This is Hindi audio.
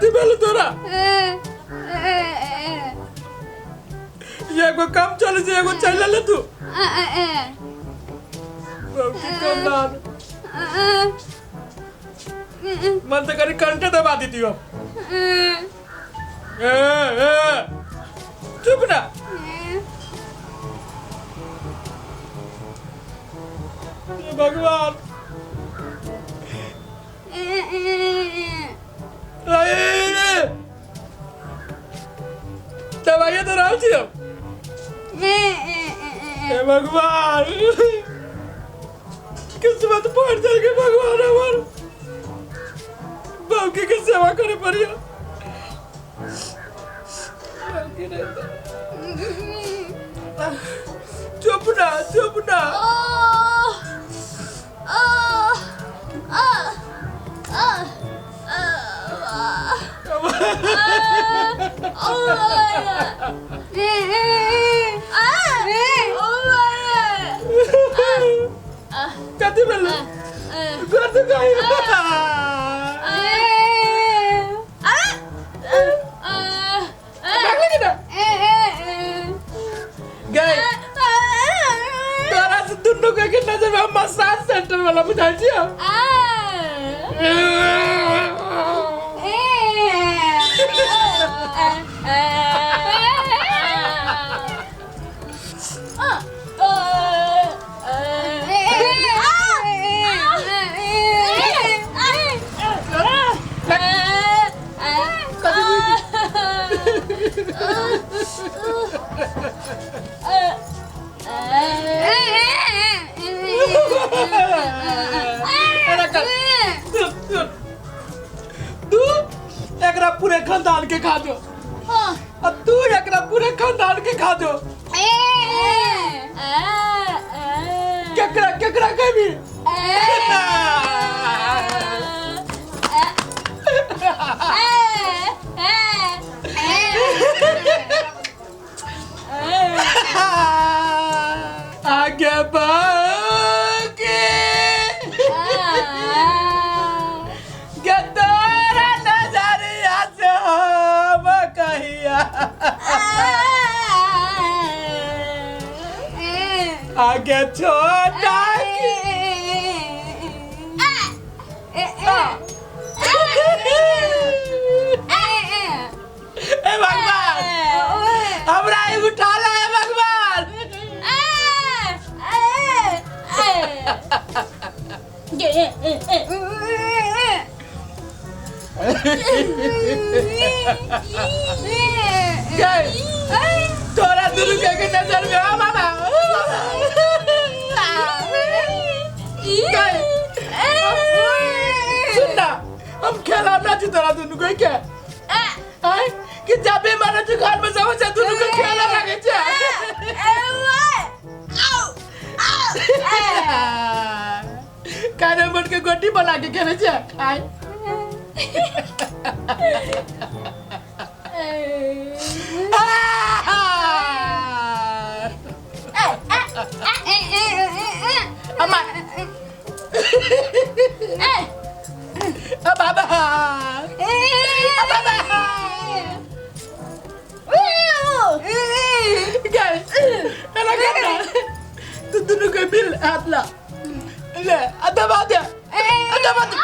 कति बेलू तोरा ये को काम चले जे एगो चल ले तू बाबू कंदान मन तो करी कंटे दबा दी थी चुप ना भगवान दवाइयाँ तो राल थी भगवान किस्मत पड़ जाएगी भगवान हमार बाकी की सेवा करे परिया चुप ना कति बेलू गर्द गई तोरा से दुन्नु के नजर में मसाज सेंटर वाला बुझा छियो एकरा पूरे खानदान के खा दो अब तू एकरा पूरे खानदान के खा दो केकरा के भी आगे बाके गदरा नजरिया से हम कहिया आगे छोटा भगवान हमरा उठा ला है भगवान तोरा दुनू के नजर में आ बाबा सुनना हम खेला ना जी तोरा दुनू को क्या कि जब भी मारा जुगाड़ में जाओ जा दुनू को खेला लगे जा काने मट के गोटी बना के खेले जा खाए अम्मा बाबा तू दोनों को मिल हाथ ला ले दबा दे दबा दे